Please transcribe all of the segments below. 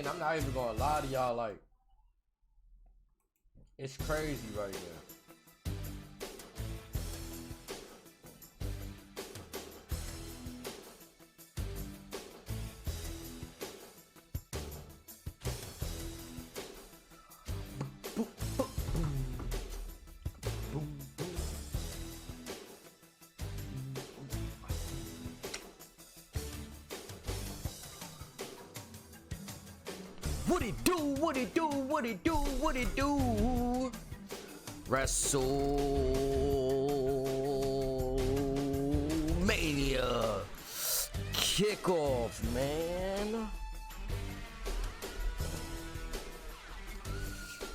insane. I'm not even gonna lie to y'all. Like, it's crazy right now. What it do, what it do, what it do, what it do? Wrestlemania Kickoff, man.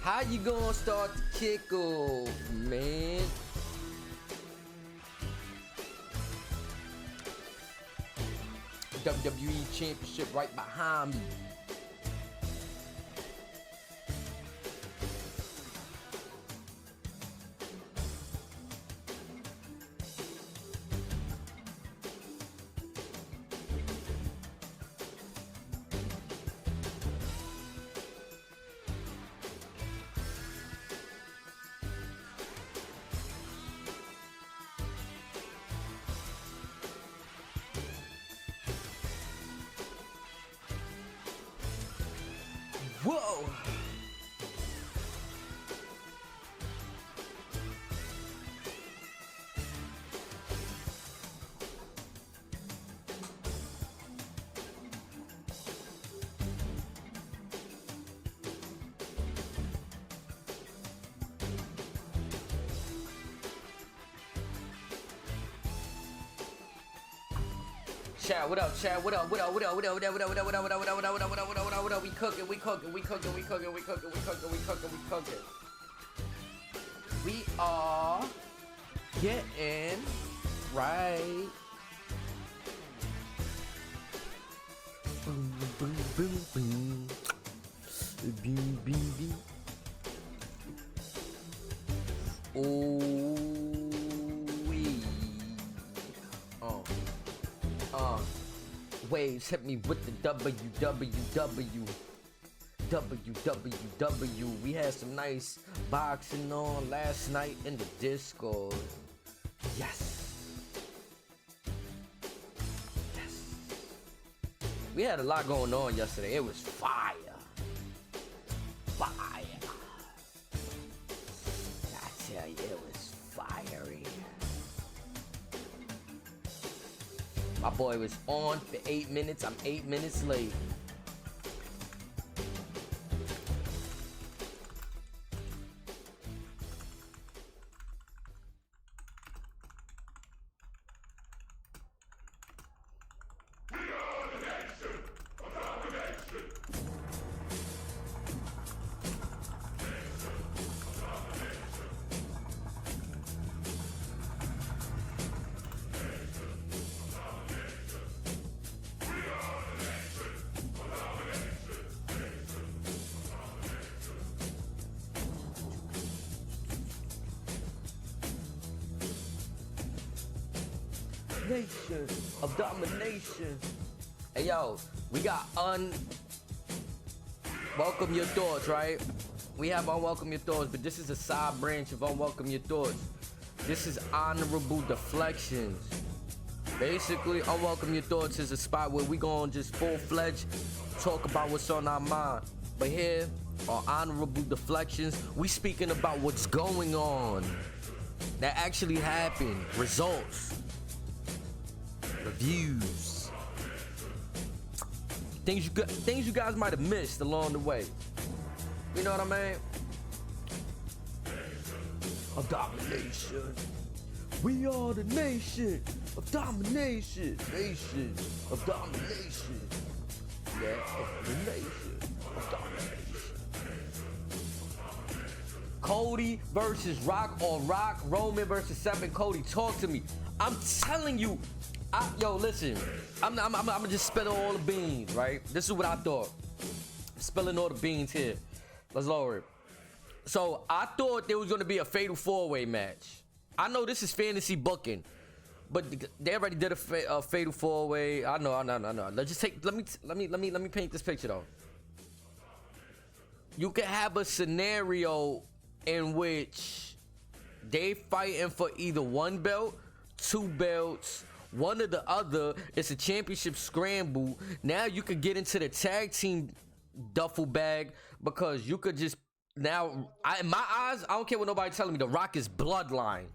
How you gonna start the kickoff, man? WWE Championship right behind me. Whoa! Chad, what up, Chad? What up, what up, what up, what up, what up, what up, what up, what up, what up, what up, what up, what up, what up, what up, what up, what up, we cooking, we cooking, we cooking, we cooking, we cooking, we cooking, we cooking, we cooking. We are getting right. Boom, boom, boom, boom. Boom, boom, boom. Waves hit me with the www. We had some nice boxing on last night in the Discord. Yes. Yes. We had a lot going on yesterday. It was fire. Fire. I tell you, it was fiery. My boy was on for 8 minutes. I'm 8 minutes late. Nation of domination. Hey yo, we got Welcome Your Thoughts, right? We have Unwelcome Your Thoughts, but this is a side branch of Unwelcome Your Thoughts. This is Honorable Deflections. Basically, Unwelcome Your Thoughts is a spot where we gon' just full-fledged talk about what's on our mind. But here on Honorable Deflections, we speaking about what's going on that actually happened, results, reviews, things you guys might have missed along the way. You know what I mean? Of domination. We are the nation of domination. Nation of domination. Yeah, the nation of domination. Cody versus Rock on Rock. Roman versus Seven. Cody, talk to me. I'm telling you. Yo, listen, I'm just spilling all the beans, right? This is what I thought. Spilling all the beans here. Let's lower it. So I thought there was gonna be a fatal four-way match. I know this is fantasy booking, but they already did a fatal four-way. I know. Let's just take. Let me paint this picture though. you could have a scenario in which they fighting for either one belt, two belts, one or the other. It's a championship scramble. Now you could get into the tag team duffel bag, because you could just now, in my eyes, I don't care what nobody telling me, The Rock is bloodline.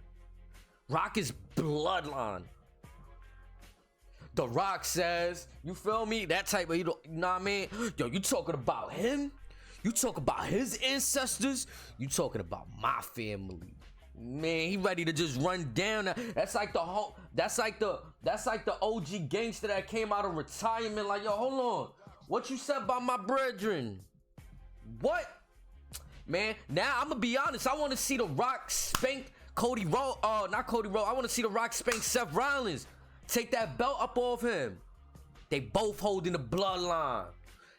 Rock is bloodline. The Rock says, you feel me? That type of, you know what I mean? Yo, you talking about him? You talk about his ancestors? You talking about my family? Man, he ready to just run down. That's like the whole, that's like the OG gangster that came out of retirement. Like, yo, hold on. What you said about my brethren? What? Man, now I'm gonna be honest. I want to see The Rock spank Cody Rhodes. Not Cody Rhodes. I want to see The Rock spank Seth Rollins. Take that belt up off him. They both holding the bloodline.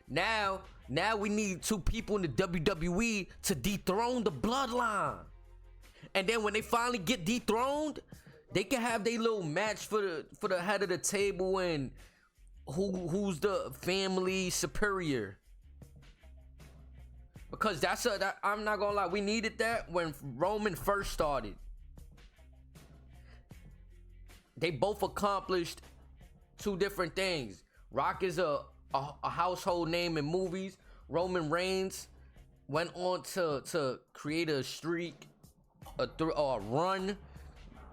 Now we need two people in the WWE to dethrone the bloodline. And then when they finally get dethroned, they can have their little match for the head of the table and who's the family superior. Because I'm not gonna lie, we needed that when Roman first started. They both accomplished two different things. Rock is a household name in movies. Roman Reigns went on to create a streak, a run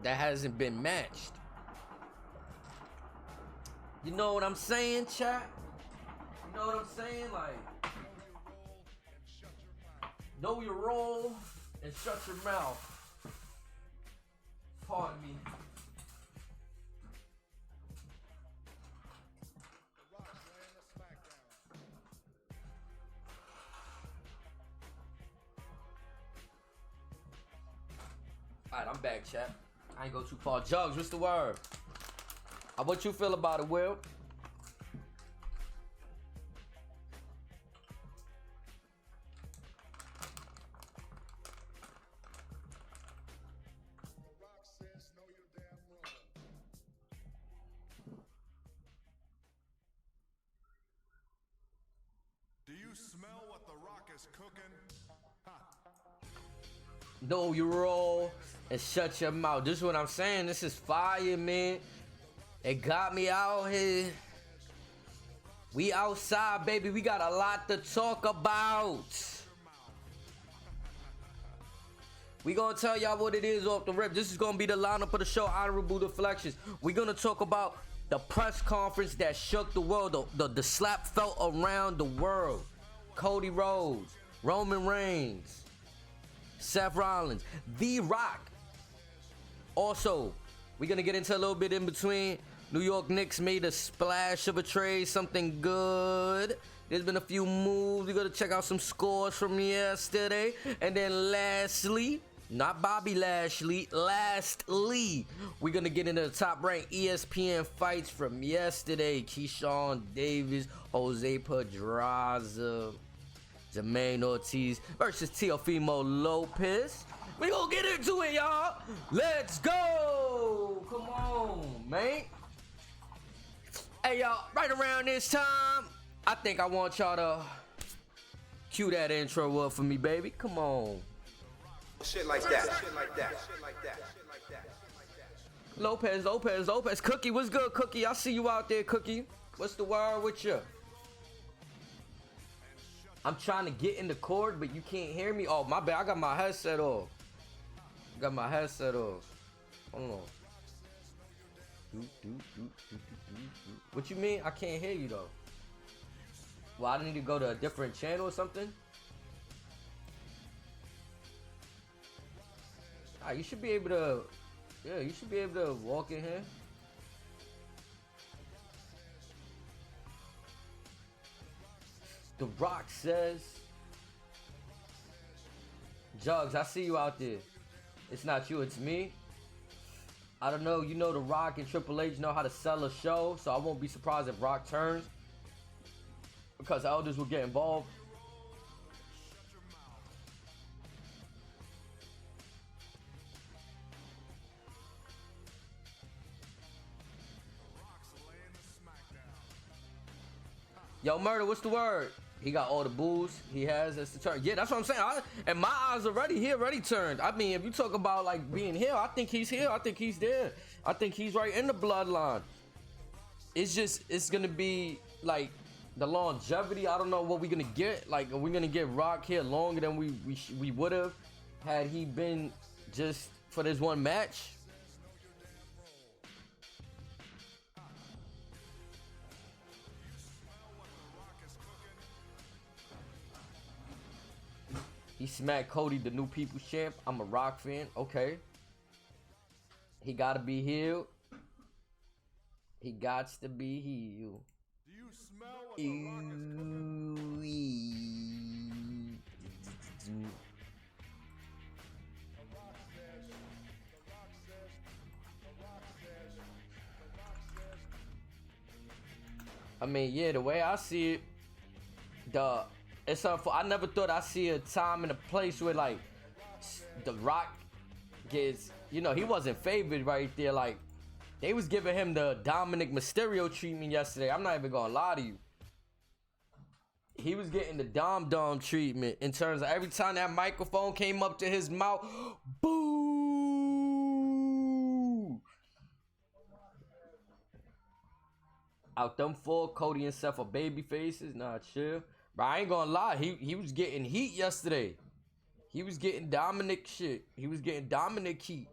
that hasn't been matched. You know what I'm saying, chat? You know what I'm saying? Like, know your role and shut your mouth. Pardon me. Alright, I'm back, chat. I ain't go too far. Jugs, what's the word? How what you feel about it, Will? Do you smell what The Rock is cooking? Know your role and shut your mouth. This is what I'm saying. This is fire, man. It got me out here. We outside, baby. We got a lot to talk about. We gonna tell y'all what it is off the rip. This is gonna be the lineup of the show, Honorable Deflections. We gonna talk about the press conference that shook the world. The slap felt around the world. Cody Rhodes, Roman Reigns, Seth Rollins, The Rock. Also, we're gonna get into a little bit in between. New York Knicks made a splash of a trade, something good. There's been a few moves. We're gonna check out some scores from yesterday. And then lastly, not Bobby Lashley, lastly, we're gonna get into the top ranked ESPN fights from yesterday. Keyshawn Davis, Jose Pedraza, Jermaine Ortiz versus Teofimo Lopez. We gonna get into it, y'all. Let's go. Come on, man. Hey, y'all, right around this time, I think I want y'all to cue that intro up for me, baby. Come on. Shit like that. Shit like that. Shit like that. Shit like that. Lopez. Cookie, what's good, Cookie? I see you out there, Cookie. What's the word with you? I'm trying to get in the cord, but you can't hear me. Oh, my bad. I got my headset off. Hold on. What you mean? I can't hear you, though. Well, I need to go to a different channel or something? Ah, you should be able to... Yeah, you should be able to walk in here. The Rock says... Jugs, I see you out there. It's not you, it's me. I don't know, you know The Rock and Triple H know how to sell a show, so I won't be surprised if Rock turns. Because elders will get involved. Yo, Murder, what's the word? He got all the boos. He has as the turn. Yeah, that's what I'm saying. And my eyes already, he already turned. I mean, if you talk about like being here, I think he's here. I think he's there. I think he's right in the bloodline. It's just, it's gonna be like the longevity. I don't know what we're gonna get. Like, are we gonna get Rock here longer than we would have had he been just for this one match? He smacked Cody, the new People's Champ. I'm a Rock fan. Okay. He gotta be healed. He gots to be healed. Do you smell what the rock is cooking? I mean, yeah, the way I see it, I never thought I'd see a time and a place where like the Rock gets, you know, he wasn't favored right there. Like, they was giving him the Dominic Mysterio treatment yesterday. I'm not even gonna lie to you. He was getting the Dom treatment in terms of every time that microphone came up to his mouth, boo! Out them four, Cody and Seth are baby faces. Nah, chill. But I ain't gonna lie, he was getting heat yesterday. He was getting Dominic shit. He was getting Dominic heat.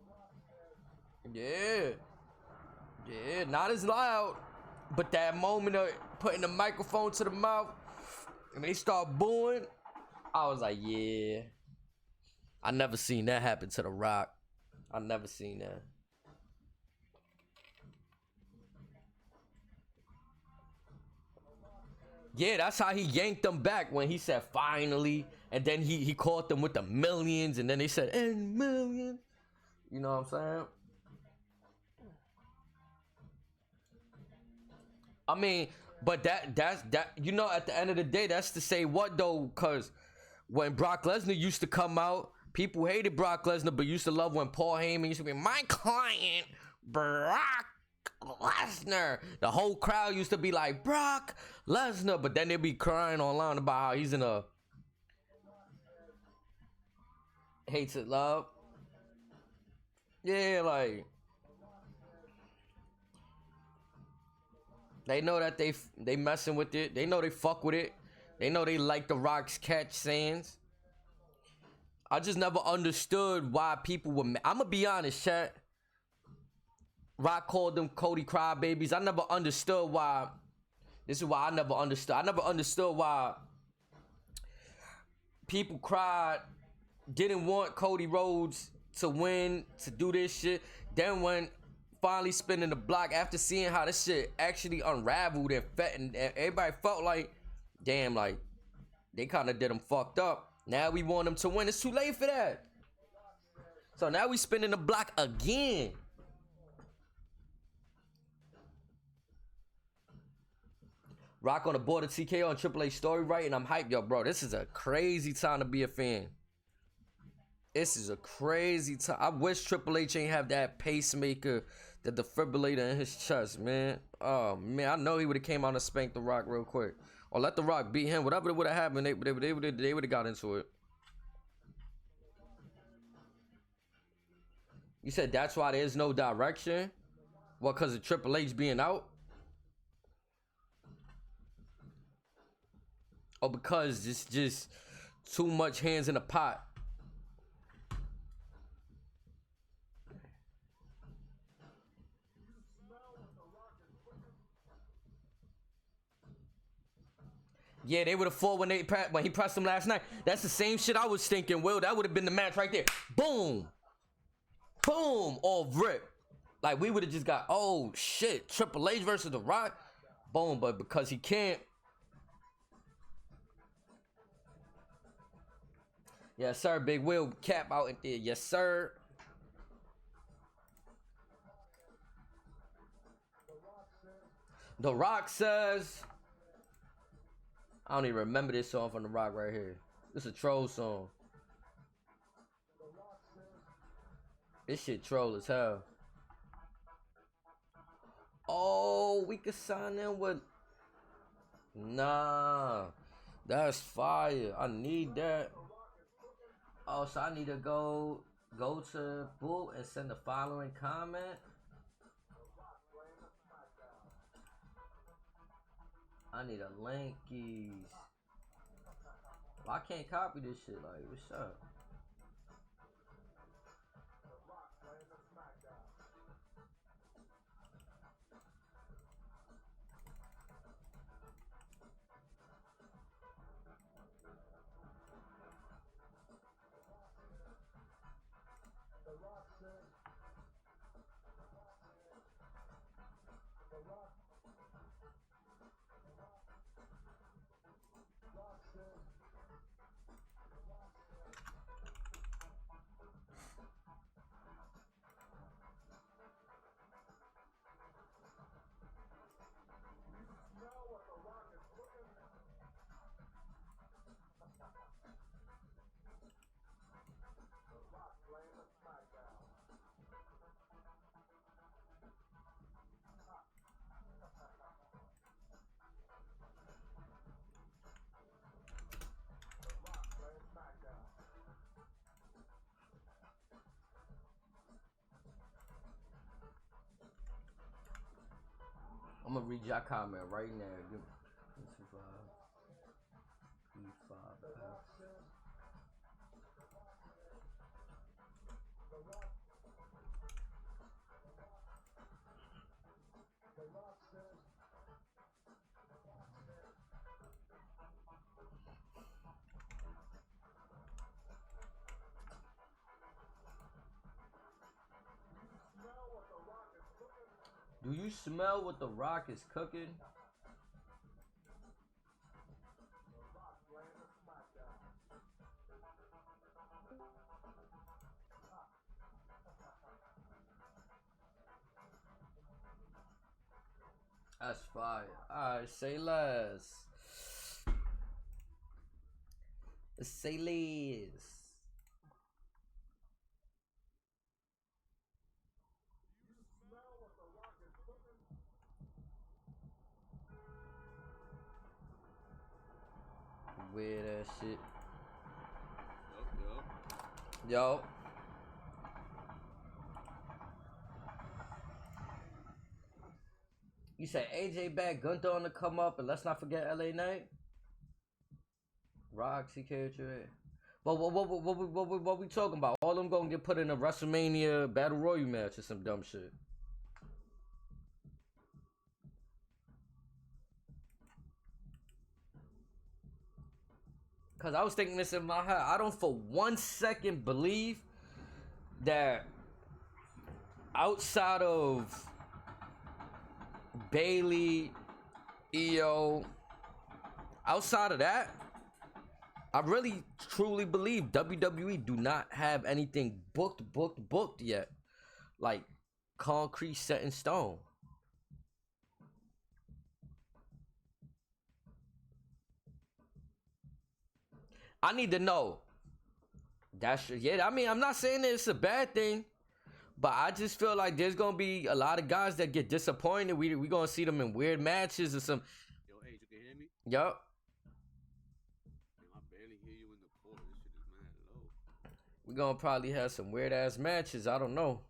Yeah. Yeah, not as loud. But that moment of putting the microphone to the mouth and they start booing, I was like, yeah. I never seen that happen to The Rock. I never seen that. Yeah, that's how he yanked them back when he said finally. And then he caught them with the millions. And then they said, and millions. You know what I'm saying? I mean, but that's you know, at the end of the day, that's to say what though? Because when Brock Lesnar used to come out, people hated Brock Lesnar, but used to love when Paul Heyman used to be, my client, Brock Lesnar. The whole crowd used to be like, Brock Lesnar, but then they'd be crying online about how he's in a hates it love. Yeah, like they know that they messing with it. They know they fuck with it. They know they like the Rock's catch sayings. I just never understood why people were I'm gonna be honest, chat. Rock called them Cody crybabies. I never understood why. This is why I never understood. I never understood why people cried, didn't want Cody Rhodes to win, to do this shit. Then when finally spinning the block after seeing how this shit actually unraveled and everybody felt like, damn, like they kind of did them fucked up. Now we want them to win. It's too late for that. So now we spinning the block again. Rock on the board of TKO and Triple H story, right? And I'm hyped, yo, bro. This is a crazy time to be a fan. This is a crazy time. I wish Triple H ain't have that pacemaker, the defibrillator in his chest, man. Oh, man, I know he would have came out and spanked The Rock real quick. Or let The Rock beat him. Whatever would have happened, they would have got into it. You said that's why there's no direction? What, because of Triple H being out? Or because it's just too much hands in the pot? Yeah, they would have fought when he pressed him last night. That's the same shit I was thinking, Will. That would have been the match right there. Boom. Boom. All rip. Like, we would have just got, oh, shit. Triple H versus The Rock. Boom. But because he can't. Yes, sir. Big Will Cap out in there. Yes, sir. The Rock says... I don't even remember this song from The Rock right here. This is a troll song. This shit troll as hell. Oh, we could sign in with... Nah. That's fire. I need that. Oh, so I need to go to Boo and send the following comment. I need a linkies. Well, I can't copy this shit. Like, what's up? I'm gonna read your comment right now. Do you smell what The Rock is cooking? That's fire. Alright, say less. Say less. Weird ass shit. Yo. You said AJ back, Gunther on the come up, and let's not forget LA Knight. Roxy character. But what we talking about? All them gonna get put in a WrestleMania Battle Royal match or some dumb shit. Cause I was thinking this in my head. I don't for 1 second believe that outside of Bailey, EO, outside of that, I really truly believe WWE do not have anything booked yet. Like concrete set in stone. I need to know. That's yeah. I mean, I'm not saying that it's a bad thing, but I just feel like there's gonna be a lot of guys that get disappointed. We gonna see them in weird matches or some. Yo, Age, you can hear me? Yup. I barely hear you in the port. This shit is mad low. We gonna probably have some weird ass matches. I don't know.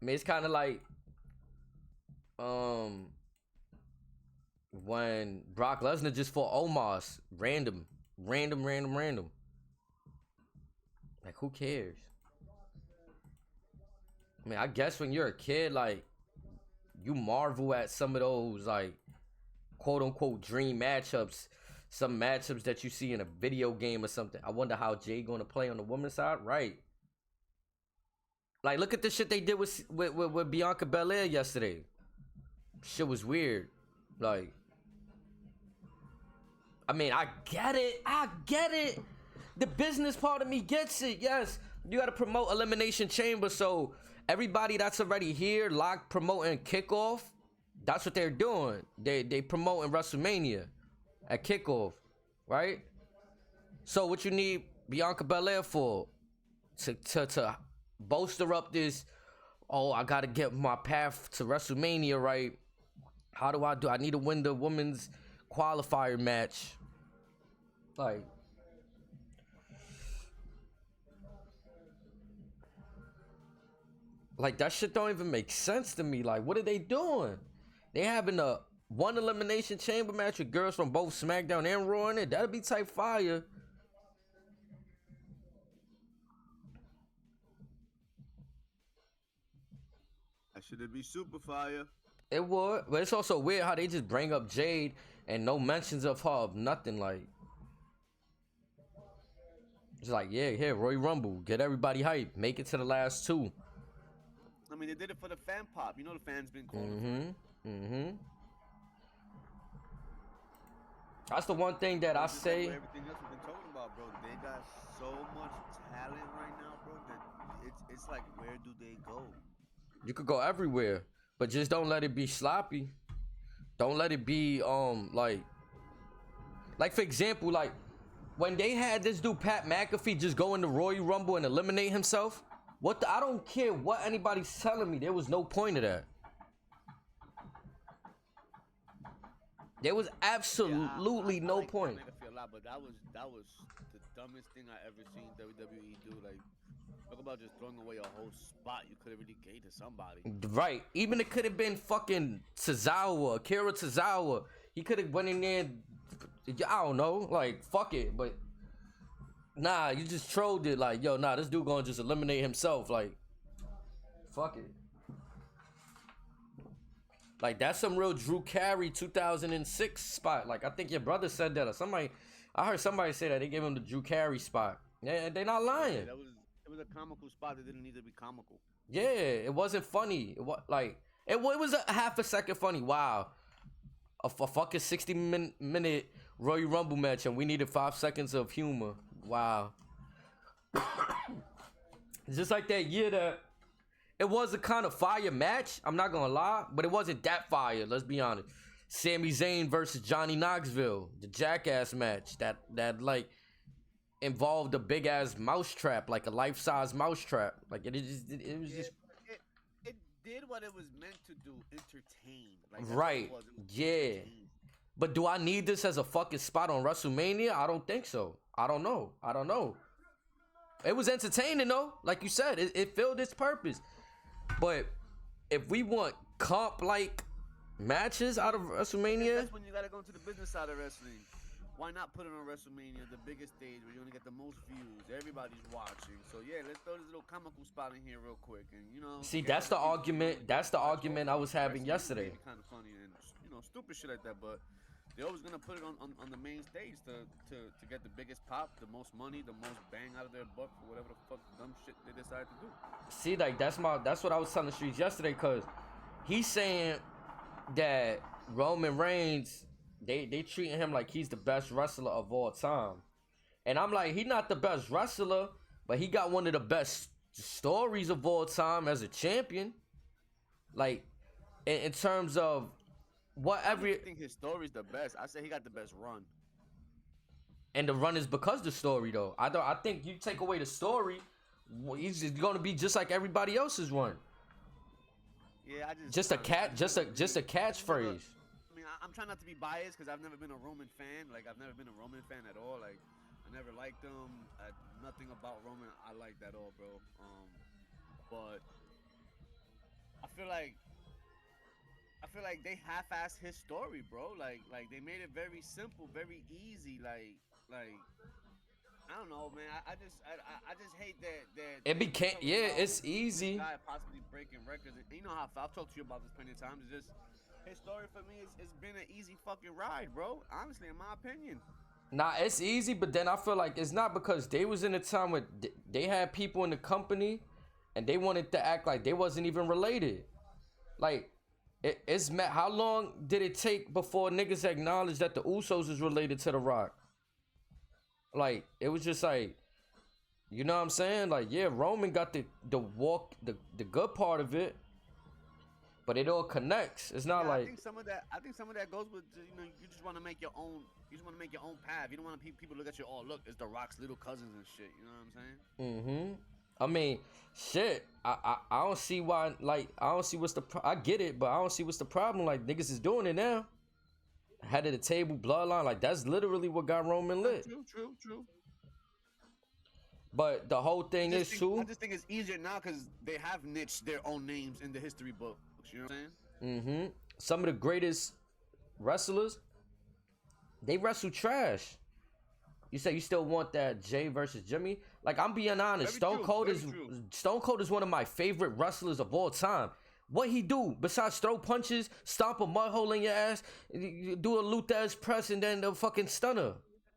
I mean, it's kind of like when Brock Lesnar just fought Omos, random. Like, who cares? I mean, I guess when you're a kid, like, you marvel at some of those, like, quote-unquote dream matchups. Some matchups that you see in a video game or something. I wonder how Jay gonna play on the women's side. Right. Like, look at the shit they did with Bianca Belair yesterday. Shit was weird. Like, I mean, I get it. The business part of me gets it. Yes, you got to promote Elimination Chamber. So everybody that's already here, promoting Kickoff, that's what they're doing. They promoting WrestleMania at Kickoff, right? So what you need Bianca Belair for? To bolster up this, oh, I got to get my path to WrestleMania right. How do? I need to win the women's qualifier match. Like that shit don't even make sense to me. Like, what are they doing? They having a one elimination chamber match with girls from both SmackDown and Raw in it. That'd be type fire. That should be super fire. It would, but it's also weird how they just bring up Jade and no mentions of her, of nothing. Like, it's like, yeah, here, Royal Rumble, get everybody hype, make it to the last two. I mean, they did it for the fan pop. You know the fans been calling. That's the one thing that I say. Like everything else we've been talking about, bro. They got so much talent right now, bro. That it's like, where do they go? You could go everywhere, but just don't let it be sloppy. Don't let it be like for example, like when they had this dude Pat McAfee just go in the Royal Rumble and eliminate himself. I don't care what anybody's telling me. There was no point of that. There was absolutely no point. I feel a lot, but that was the dumbest thing I ever seen WWE do. Like, talk about just throwing away a whole spot you could have really gave to somebody. Right. Even it could have been fucking Tozawa, Akira Tozawa. He could have went in there. I don't know. Like, fuck it. But nah, you just trolled it. Like, yo, nah, this dude gonna just eliminate himself. Like, fuck it. Like, that's some real Drew Carey 2006 spot. Like, I think your brother said that, or somebody. I heard somebody say that they gave him the Drew Carey spot. Yeah, they not lying. Yeah, it was a comical spot that didn't need to be comical. Yeah, it wasn't funny. It was a half a second funny. Wow, a fucking 60-minute Royal Rumble match, and we needed 5 seconds of humor. Wow. It's just like that year that it was a kind of fire match. I'm not gonna lie, but it wasn't that fire. Let's be honest. Sami Zayn versus Johnny Knoxville, the Jackass match that like involved a big ass mousetrap, like a life-size mousetrap. Like it did what it was meant to do, entertain. Like, right. Yeah. But do I need this as a fucking spot on WrestleMania? I don't think so. I don't know. It was entertaining though. Like you said, it filled its purpose. But if we want comp-like matches out of WrestleMania, that's when you gotta go into the business side of wrestling. Why not put it on WrestleMania, the biggest stage where you're gonna get the most views, everybody's watching. So yeah, let's throw this little comical spot in here real quick, and you know. See, that's the argument. That's the argument I was having yesterday. Kind of funny and stupid shit like that, but they're always gonna put it on the main stage to get the biggest pop, the most money, the most bang out of their buck for whatever the fuck dumb shit they decide to do. See, like that's what I was telling the streets yesterday, cause he's saying that Roman Reigns, they treating him like he's the best wrestler of all time, and I'm like, he's not the best wrestler, but he got one of the best stories of all time as a champion. Like in terms of I think his story's the best. I say he got the best run. And the run is because the story though. I think you take away the story, he's gonna be just like everybody else's run. Yeah, just a catchphrase. I mean, I'm trying not to be biased because I've never been a Roman fan. Like, I've never been a Roman fan at all. Like, I never liked him. Nothing about Roman I liked at all, bro. But I feel like they half-assed his story, bro. Like they made it very simple, very easy. Like I don't know, man. I just hate that it became it's easy. Guy possibly breaking records. And you know how I've talked to you about this plenty of times. It's just his story for me. It's been an easy fucking ride, bro. Honestly, in my opinion. Nah, it's easy, but then I feel like it's not because they was in a time where they had people in the company, and they wanted to act like they wasn't even related. Like. How long did it take before niggas acknowledged that the Usos is related to The Rock? Like, it was just like, you know what I'm saying? Like, yeah, Roman got the good part of it, but it all connects. It's not like. I think some of that goes with, you just want to make your own. You just want to make your own path. You don't want people to look at you. Oh, look, it's The Rock's little cousins and shit. You know what I'm saying? I mean, shit. I don't see why. Like, I don't see what's the. I get it, but I don't see what's the problem. Like, niggas is doing it now. head of the table, bloodline. Like that's literally what got Roman lit. True. But the whole thing is too. I just think it's easier now because they have niched their own names in the history books. You know what I'm saying? Some of the greatest wrestlers, they wrestle trash. You say you still want that Jay versus Jimmy? Like I'm being honest, Stone Cold is one of my favorite wrestlers of all time. What he do besides throw punches, stomp a mud hole in your ass, do a Luthez press, and then the fucking stunner?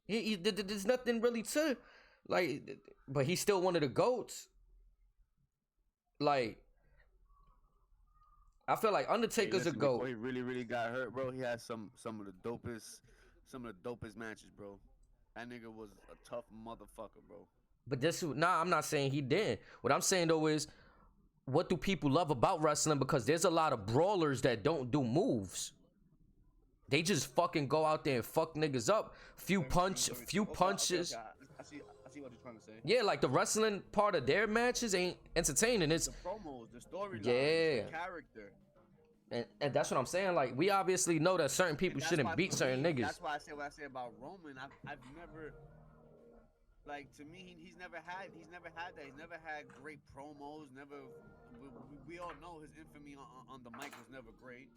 There's nothing really to like, but he's still one of the GOATs. Like, I feel like Undertaker's a GOAT. Before he really got hurt, bro, he had some of the dopest matches, bro. That nigga was a tough motherfucker, bro. But I'm not saying he didn't. What I'm saying though is, what do people love about wrestling? Because there's a lot of brawlers that don't do moves. They just fucking go out there and fuck niggas up. Few punches. Okay. I see what you're trying to say. Yeah, like the wrestling part of their matches ain't entertaining. It's the promos, the storyline, yeah, the character. And that's what I'm saying. Like, we obviously know that certain people shouldn't beat certain niggas. That's why I say what I say about Roman. I've never, like, to me, he's never had that. He's never had great promos. We all know his infamy on the mic was never great.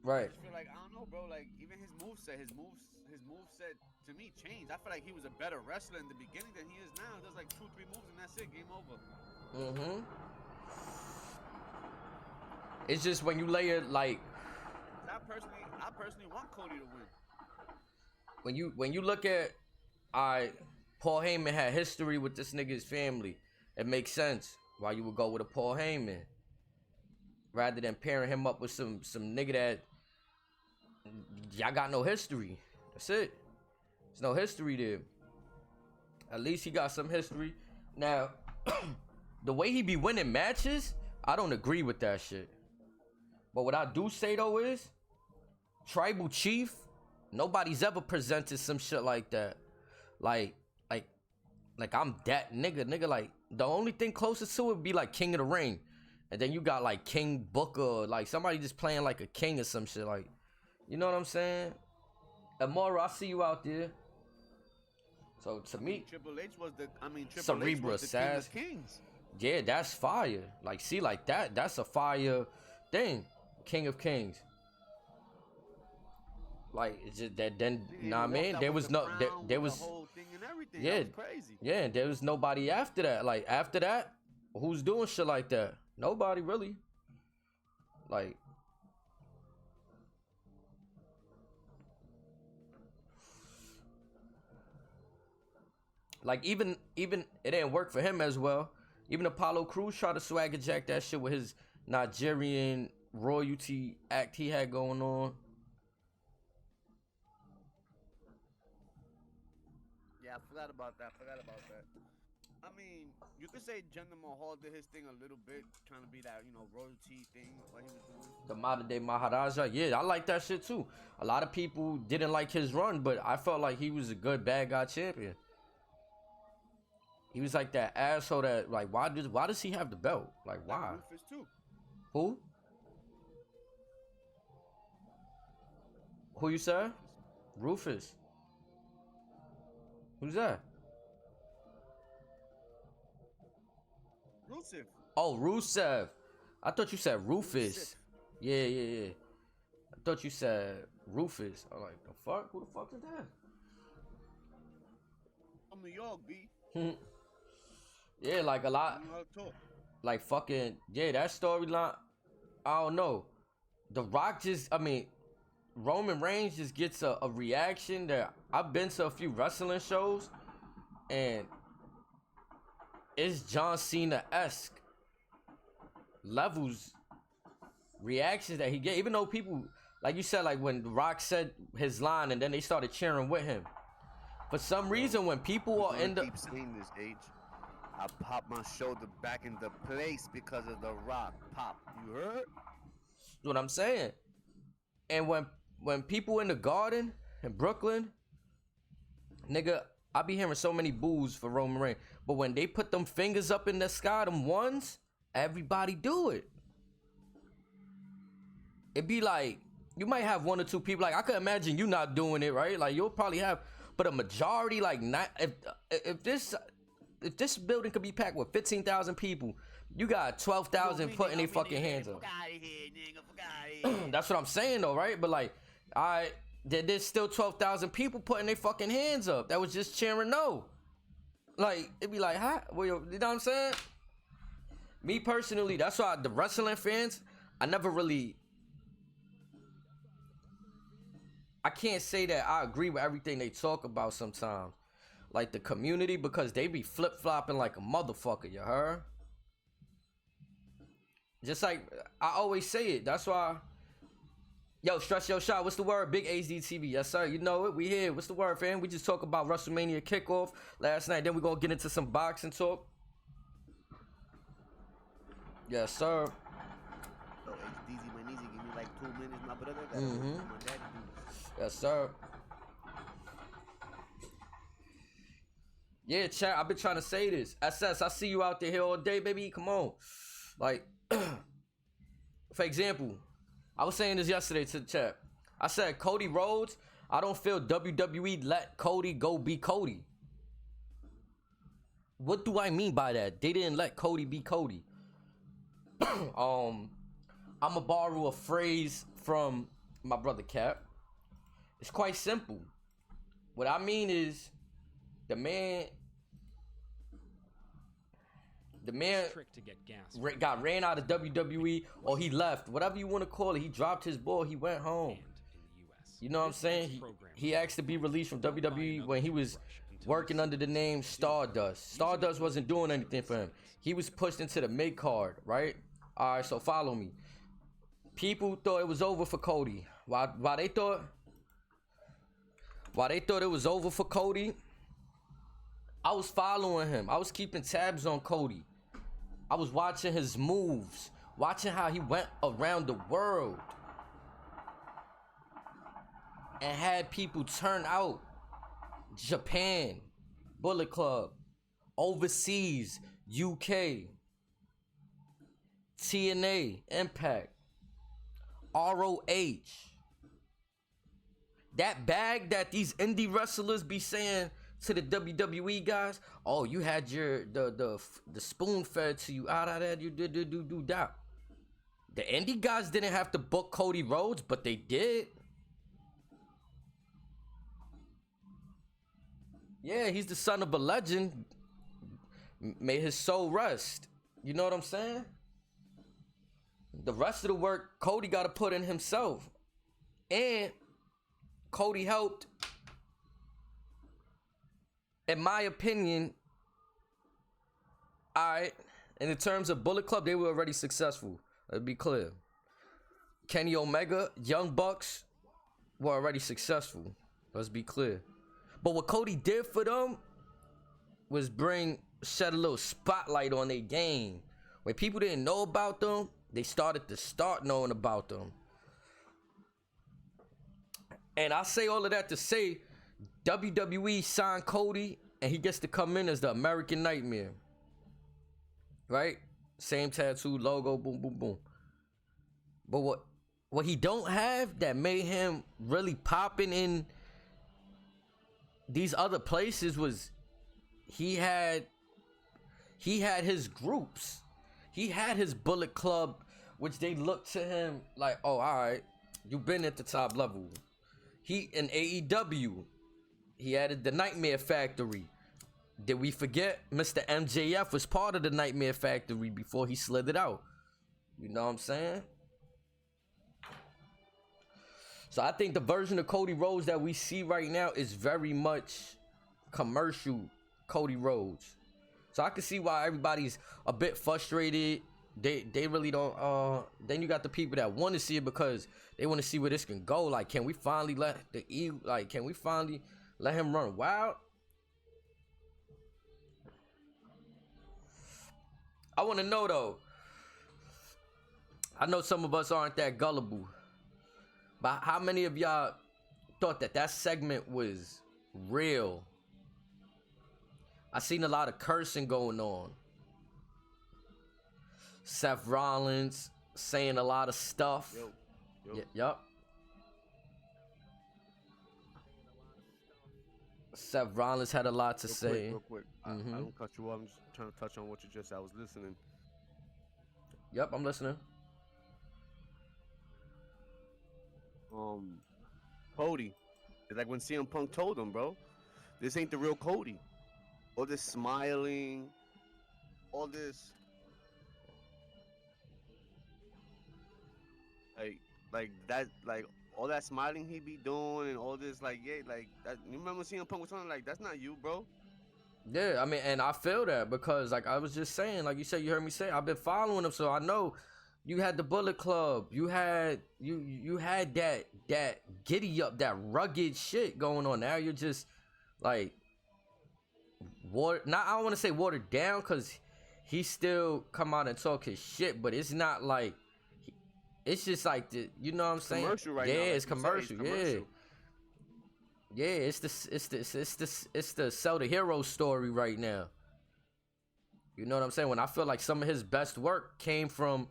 Right. I just feel like, I don't know, bro. Like, even his moveset to me changed. I feel like he was a better wrestler in the beginning than he is now. He does like 2-3 moves and that's it. Game over. It's just when you layer like. I personally want Cody to win. When you look at, Paul Heyman had history with this nigga's family. It makes sense why you would go with a Paul Heyman rather than pairing him up with some nigga that y'all got no history. That's it. There's no history there. At least he got some history. Now, the way he be winning matches, I don't agree with that shit. But what I do say though is, Tribal Chief, nobody's ever presented some shit like that. Like I'm that nigga. Like, the only thing closest to it would be like King of the Ring. And then you got like King Booker, like somebody just playing like a king or some shit. Like, you know what I'm saying? Amora, I see you out there. So to me, Triple H was the Cerebral Assassin. King of Kings. Yeah, that's fire. Like, see, like that's a fire thing. King of Kings. Like, it's just that then, nah, man, there was no, there was, the whole thing and everything. yeah, that was crazy. Yeah, and there was nobody after that. Like, after that, who's doing shit like that? Nobody really. Like, even it didn't work for him as well. Even Apollo Crews tried to swagger jack that shit with his Nigerian royalty act he had going on. Yeah, I forgot about that. I mean, you could say Jinder Mahal did his thing a little bit, trying to be that, royalty thing, what he was doing. The modern day Maharaja, yeah, I like that shit too. A lot of people didn't like his run, but I felt like he was a good bad guy champion. He was like that asshole that, like, why does he have the belt? Like, why? Rufus too. Who? Who you said? Rufus. Who's that? Rusev. Oh, Rusev. I thought you said Rufus. Yeah. I thought you said Rufus. I'm like, the fuck? Who the fuck is that? From New York, B. Yeah, like a lot. Like fucking, yeah, that storyline. I don't know. The Rock Roman Reigns just gets a reaction that I've been to a few wrestling shows and it's John Cena-esque levels reactions that he get, even though people, like you said, like when The Rock said his line and then they started cheering with him. For some reason, when people are in the... keep saying this, H. I popped my shoulder back into place because of The Rock. Pop, you heard? That's what I'm saying. And when people in the Garden in Brooklyn, nigga, I be hearing so many boos for Roman Reigns. But when they put them fingers up in the sky, them ones, everybody do it. It be like you might have 1 or 2 people. Like, I could imagine you not doing it, right? Like, you'll probably have, but a majority, like, not, if this building could be packed with 15,000 people, you got 12,000 putting their fucking hands up. That's what I'm saying, though, right? But, like, there's still 12,000 people putting their fucking hands up. That was just cheering no. Like, it'd be like, huh? Well, you know what I'm saying? Me personally, that's why the wrestling fans, I can't say that I agree with everything they talk about sometimes. Like the community, because they be flip-flopping like a motherfucker, you heard? Just like I always say it. That's why. Yo, Stress Yo Shot, what's the word? Big HDTV. Yes, sir. You know it. We here. What's the word, fam? We just talked about Wrestlemania Kickoff last night. Then we're going to get into some boxing talk. Yes, sir. Yo, HDZ, my niece, give me like 2 minutes, my brother. My daddy do. Yes, sir. Yeah, chat. I've been trying to say this. SS, I see you out there here all day, baby. Come on. Like, for example, I was saying this yesterday to the chat. I said, Cody Rhodes, I don't feel WWE let Cody go be Cody. What do I mean by that? They didn't let Cody be Cody. I'm gonna borrow a phrase from my brother Cap. It's quite simple. What I mean is, the man trick to get gas got ran out of WWE, or he left, whatever you want to call it. He dropped his ball, he went home. You know what I'm saying? He asked to be released from WWE when he was working under the name Stardust. Stardust wasn't doing anything for him. He was pushed into the mid card, right? All right, so follow me. People thought it was over for Cody. Why they thought it was over for Cody, I was following him. I was keeping tabs on Cody. I was watching his moves, watching how he went around the world and had people turn out. Japan, Bullet Club, overseas, UK, TNA, Impact, ROH. That bag that these indie wrestlers be saying to the WWE guys, oh, you had the spoon fed to you out of that, you did that. The indie guys didn't have to book Cody Rhodes, but they did. Yeah, he's the son of a legend. May his soul rest. You know what I'm saying? The rest of the work Cody got to put in himself. And Cody helped, in my opinion. Alright, in the terms of Bullet Club, they were already successful. Let's be clear. Kenny Omega, Young Bucks were already successful. Let's be clear. But what Cody did for them was shed a little spotlight on their game. When people didn't know about them, they started knowing about them. And I say all of that to say, WWE signed Cody, and he gets to come in as the American Nightmare. Right? Same tattoo, logo, boom, boom, boom. But what he don't have that made him really popping in these other places was he had his groups. He had his Bullet Club, which they looked to him like, oh, all right, you've been at the top level. He in AEW, he added the Nightmare Factory. Did we forget Mr. MJF was part of the Nightmare Factory before he slid it out? You know what I'm saying? So I think the version of Cody Rhodes that we see right now is very much commercial Cody Rhodes. So I can see why everybody's a bit frustrated. They really don't. Then you got the people that want to see it because they want to see where this can go. Like, can we finally let can we finally let him run wild? I want to know though. I know some of us aren't that gullible, but how many of y'all thought that segment was real? I seen a lot of cursing going on. Seth Rollins saying a lot of stuff. Yo. Yup. Seth Rollins had a lot to say. Real quick. I don't cut you off. I'm just trying to touch on what you just said. I was listening. Yep, I'm listening. Cody. It's like when CM Punk told him, bro, this ain't the real Cody. All this smiling, all this like that, like all that smiling he be doing and all this, like, yeah, like that. You remember CM Punk was something like, that's not you, bro. Yeah, I mean, and I feel that because, like I was just saying, like you said, you heard me say, I've been following him, so I know you had the Bullet Club, you had that giddy up, that rugged shit going on. Now you're just like I don't want to say watered down, because he still come out and talk his shit, but it's not like, it's just like you know what I'm saying? Commercial right yeah, now, it's commercial. Yeah, it's the sell the hero story right now. You know what I'm saying? When I feel like some of his best work came from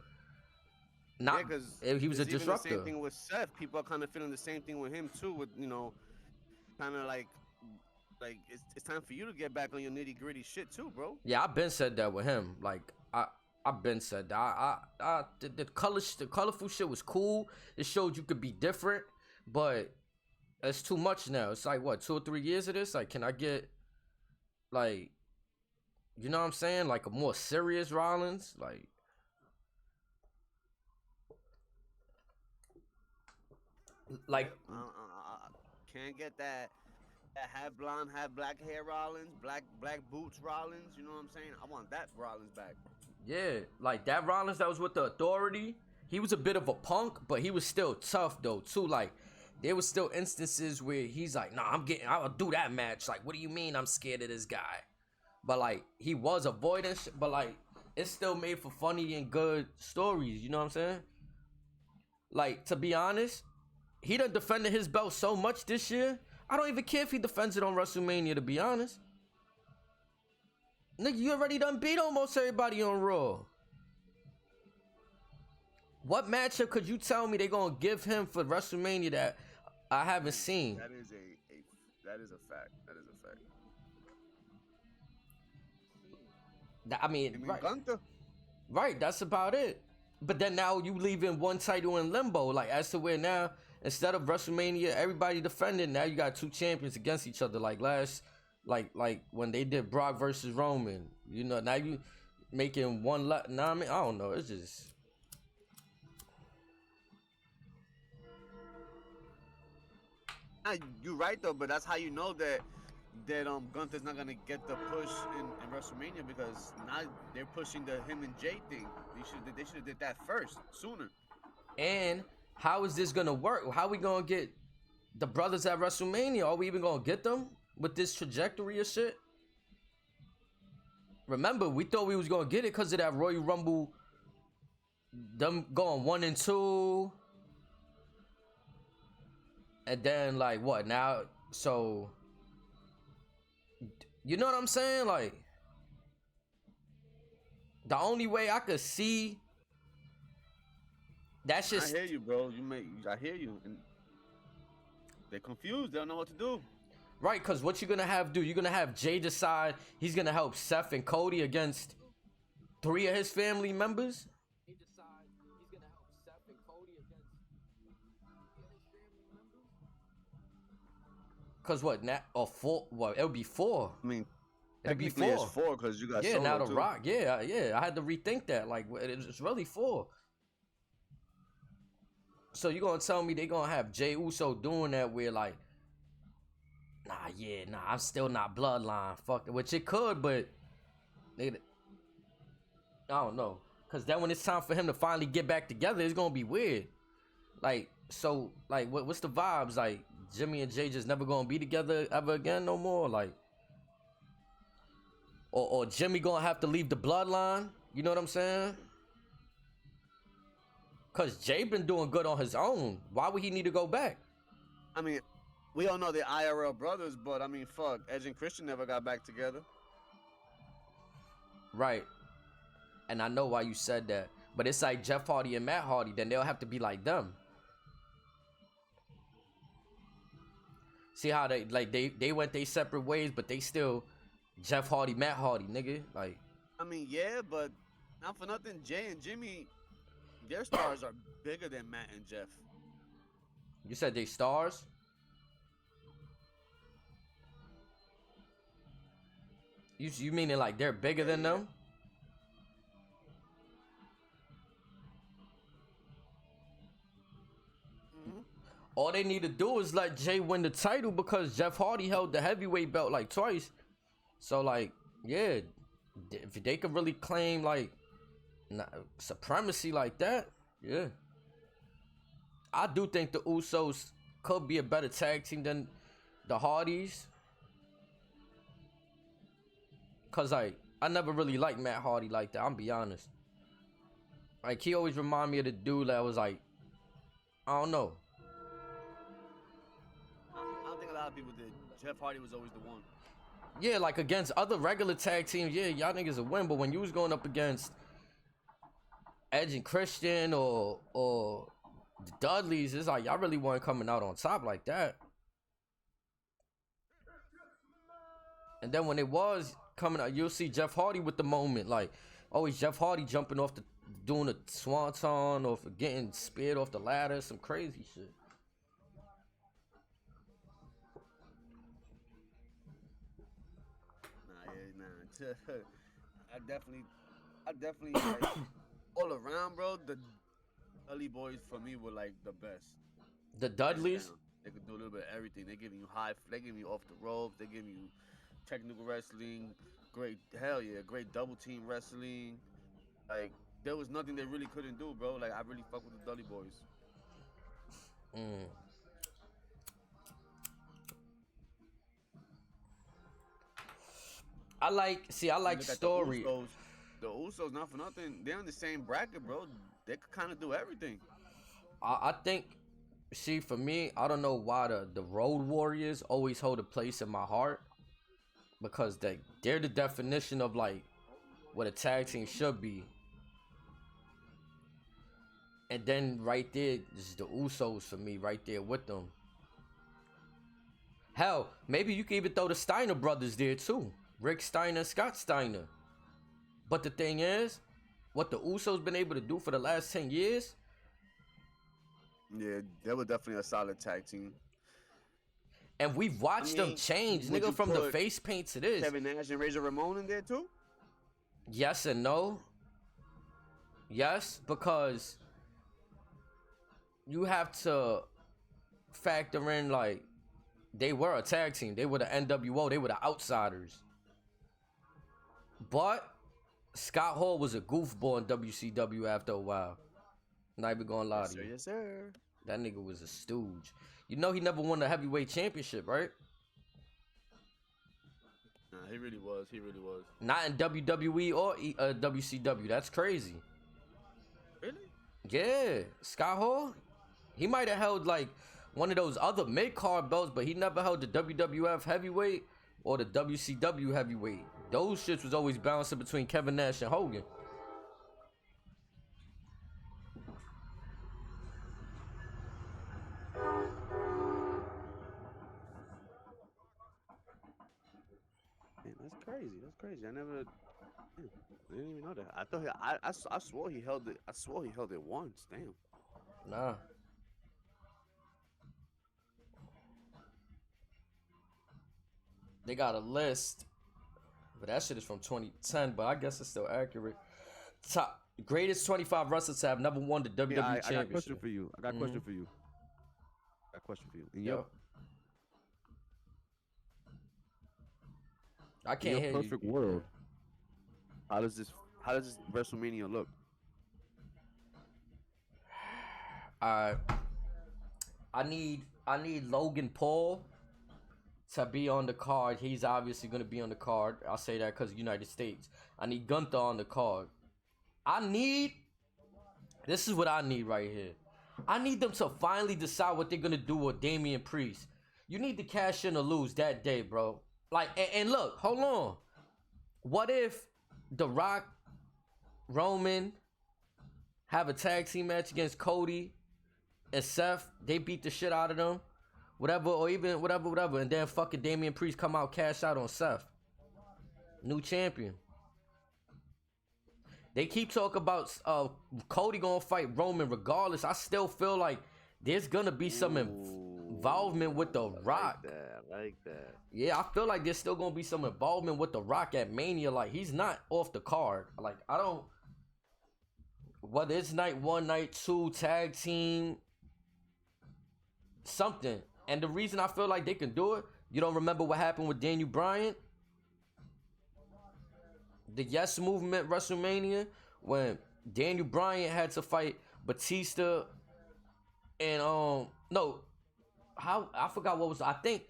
because he was a disruptor. The same thing with Seth. People are kind of feeling the same thing with him too. With, you know, kind of like it's time for you to get back on your nitty gritty shit too, bro. Yeah, I've been said that with him. Like I've been said that. The colorful shit was cool. It showed you could be different, but it's too much now. It's like, what, 2 or 3 years of this? Like, can I get, like, you know what I'm saying? Like a more serious Rollins? Like, can't get that half blonde, half black hair Rollins, black boots Rollins. You know what I'm saying? I want that Rollins back. Yeah, like that Rollins that was with the Authority. He was a bit of a punk, but he was still tough though too. Like, there was still instances where he's like, nah, I'll do that match. Like, what do you mean I'm scared of this guy? But like, he was avoiding shit, but like, it's still made for funny and good stories. You know what I'm saying? Like, to be honest, he done defended his belt so much this year. I don't even care if he defends it on WrestleMania, to be honest. Nigga, you already done beat almost everybody on Raw. What matchup could you tell me they gonna give him for WrestleMania that I haven't seen? That is a fact. That is a fact. I mean, right. Gunther. Right, that's about it. But then now you leaving one title in limbo, like as to where now instead of WrestleMania, everybody defending. Now you got 2 champions against each other, like like when they did Brock versus Roman. You know, now you making one. I mean, I don't know. It's just. You're right though, but that's how you know that Gunther's not gonna get the push in WrestleMania, because now they're pushing the him and Jay thing. They should have did that first, sooner. And how is this gonna work? How we gonna get the brothers at WrestleMania? Are we even gonna get them with this trajectory of shit? Remember, we thought we was gonna get it because of that Royal Rumble, them going 1 and 2. And then, like, what now? So, you know what I'm saying? Like, the only way I could see that's just. I hear you, bro. I hear you. And they're confused. They don't know what to do. Right, because what you're gonna have do? You're gonna have Jay decide he's gonna help Seth and Cody against 3 of his family members. Cause what now? Or 4? Well, it'll be 4. I mean, it'll be 4. It's 4 because you got yeah. Solo Now the too. Rock, yeah. I had to rethink that. Like, it's really 4. So you gonna tell me they gonna have Jey Uso doing that where like, nah, I'm still not bloodline. Fuck it. Which it could, but I don't know. Cause then when it's time for him to finally get back together, it's gonna be weird. Like, so like, what's the vibes like? Jimmy and Jay just never gonna be together ever again no more, like, or Jimmy gonna have to leave the bloodline. You know what I'm saying? Cause Jay been doing good on his own. Why would he need to go back? I mean, we all know they're IRL brothers, but I mean, fuck, Edge and Christian never got back together. Right. And I know why you said that, but it's like Jeff Hardy and Matt Hardy. Then they'll have to be like them. See how they went their separate ways, but they still Jeff Hardy, Matt Hardy, nigga. Like, I mean, yeah, but not for nothing, Jay and Jimmy, their stars are bigger than Matt and Jeff. you said they stars. You meaning like they're bigger than them? All they need to do is let Jay win the title because Jeff Hardy held the heavyweight belt like twice. So like, yeah, if they could really claim like supremacy like that, yeah. I do think the Usos could be a better tag team than the Hardys. Cause like, I never really liked Matt Hardy like that, I'm be honest. Like, he always remind me of the dude that was like, I don't know. I don't think a lot of people did. Jeff Hardy was always the one. Yeah, like against other regular tag teams, yeah, y'all niggas would win. But when you was going up against Edge and Christian or the Dudleys, it's like y'all really weren't coming out on top like that. And then when it was coming out, you'll see Jeff Hardy with the moment. Like, always Jeff Hardy jumping off doing a swanton or getting speared off the ladder, some crazy shit. I definitely like, all around, bro. The Dudley boys for me were like the best. The Dudleys? They could do a little bit of everything. They giving you they giving you off the ropes. They giving you technical wrestling. Great, hell yeah, great double team wrestling. Like, there was nothing they really couldn't do, bro. Like, I really fuck with the Dudley boys. I like story. The Usos, not for nothing, they're in the same bracket, bro. They could kind of do everything. I think, see, for me, I don't know why the Road Warriors always hold a place in my heart. Because they're the definition of, like, what a tag team should be. And then right there, this is the Usos for me, right there with them. Hell, maybe you can even throw the Steiner brothers there too. Rick Steiner, Scott Steiner. But the thing is, what the Usos been able to do for the last 10 years? Yeah, they were definitely a solid tag team. And we've watched them change, nigga, from the face paint to this. Kevin Nash and Razor Ramon in there too? Yes and no. Yes, because you have to factor in, like, they were a tag team. They were the NWO. They were the outsiders. But Scott Hall was a goofball in WCW after a while. Not even gonna lie to you. Yes, sir. That nigga was a stooge. You know he never won the heavyweight championship, right? Nah, he really was. He really was. Not in WWE or WCW. That's crazy. Really? Yeah. Scott Hall, he might have held like one of those other mid-card belts, but he never held the WWF heavyweight or the WCW heavyweight. Those shits was always balancing between Kevin Nash and Hogan. That's crazy. That's crazy. I didn't even know that. I thought I swore he held it. I swore he held it once. Damn. Nah. They got a list, but that shit is from 2010. But I guess it's still accurate. Top greatest 25 wrestlers to have never won the WWE championship. I got a question for you. I got a question for you. Yo. I can't hear you. Perfect world. How does this WrestleMania look? I need Logan Paul to be on the card. He's obviously gonna be on the card. I'll say that because United States. I need Gunther on the card. This is what I need right here. I need them to finally decide what they're gonna do with Damian Priest. You need to cash in or lose that day, bro. Like, and look, hold on. What if The Rock, Roman have a tag team match against Cody and Seth? They beat the shit out of them. whatever, or even whatever, and then fucking Damian Priest come out, cash out on Seth. New champion. They keep talking about Cody gonna fight Roman regardless. I still feel like there's gonna be some involvement with The Rock. I like that. Yeah, I feel like there's still gonna be some involvement with The Rock at Mania. Like, he's not off the card. Like, I don't, whether it's night 1, night 2, tag team, something. And the reason I feel like they can do it, you don't remember what happened with Daniel Bryan? The Yes Movement WrestleMania, when Daniel Bryan had to fight Batista and I forgot what was, I think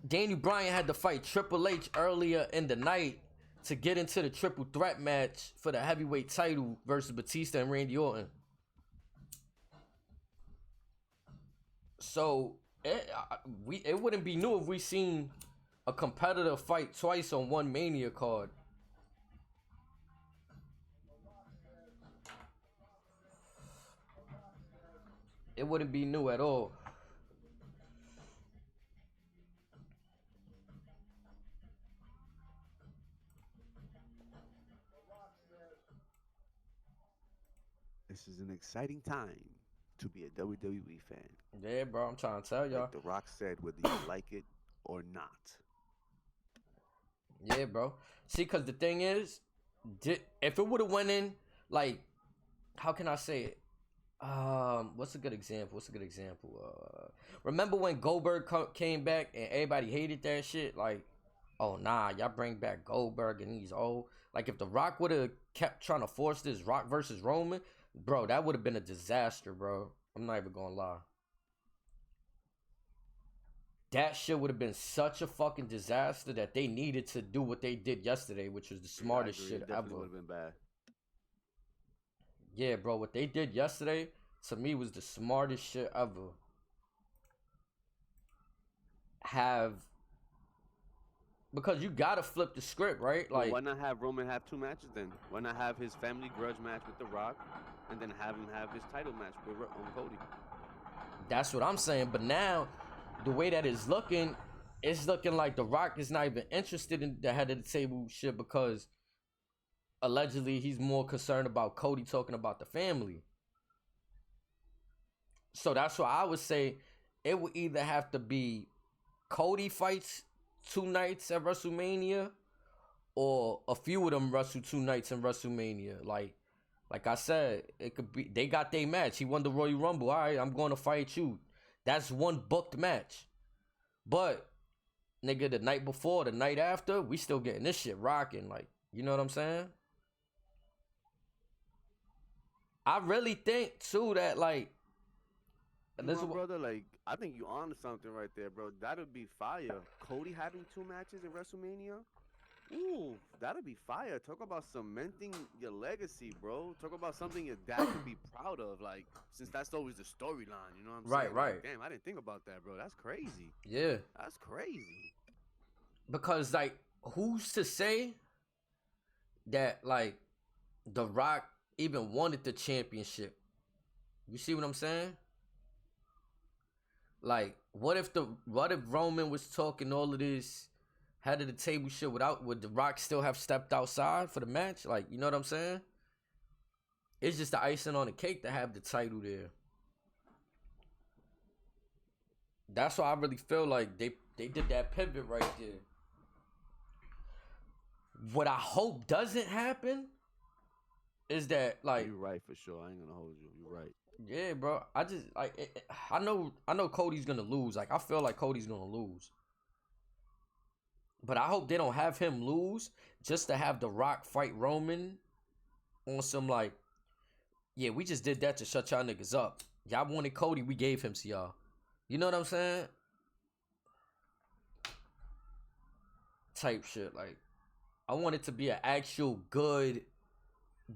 Daniel Bryan had to fight Triple H earlier in the night to get into the triple threat match for the heavyweight title versus Batista and Randy Orton. So it wouldn't be new if we seen a competitive fight twice on one Mania card. It wouldn't be new at all. This is an exciting time to be a WWE fan. Yeah, bro, I'm trying to tell y'all. Like The Rock said, whether you like it or not. Yeah, bro. See, because the thing is, if it would have went in, like, how can I say it? What's a good example? Remember when Goldberg came back and everybody hated that shit? Like, oh, nah, y'all bring back Goldberg and he's old. Like, if The Rock would have kept trying to force this Rock versus Roman, bro, that would have been a disaster, bro. I'm not even gonna lie. That shit would have been such a fucking disaster that they needed to do what they did yesterday, which was the smartest shit ever. Would have been bad. Yeah, bro, what they did yesterday, to me, was the smartest shit ever. Because you gotta flip the script, right? Like, why not have Roman have 2 matches then? Why not have his family grudge match with The Rock, and then have him have his title match with Cody? That's what I'm saying. But now, the way that it's looking like The Rock is not even interested in the head of the table shit, because allegedly he's more concerned about Cody talking about the family. So that's why I would say it would either have to be Cody fights 2 nights at WrestleMania, or a few of them wrestle 2 nights in WrestleMania. Like I said, it could be they got their match. He won the Royal Rumble. All right, I'm going to fight you. That's one booked match. But nigga, the night before, the night after, we still getting this shit rocking. Like, you know what I'm saying? I really think too that, like, brother, like, I think you on to something right there, bro. That'd be fire. Cody having 2 matches in WrestleMania? Ooh, that'd be fire. Talk about cementing your legacy, bro. Talk about something your dad could be proud of, like, since that's always the storyline, you know what I'm saying? Right. Like, damn, I didn't think about that, bro. That's crazy. Yeah. That's crazy. Because, like, who's to say that, like, The Rock even wanted the championship? You see what I'm saying? Like, what if Roman was talking all of this head of the table shit would The Rock still have stepped outside for the match? Like, you know what I'm saying? It's just the icing on the cake to have the title there. That's why I really feel like they did that pivot right there. What I hope doesn't happen is that, like, you're right for sure. I ain't gonna hold you. You're right. Yeah, bro. I just like I know Cody's gonna lose. Like, I feel like Cody's gonna lose. But I hope they don't have him lose just to have The Rock fight Roman on some, like, yeah, we just did that to shut y'all niggas up. Y'all wanted Cody, we gave him to y'all. You know what I'm saying? Type shit. Like, I want it to be an actual good,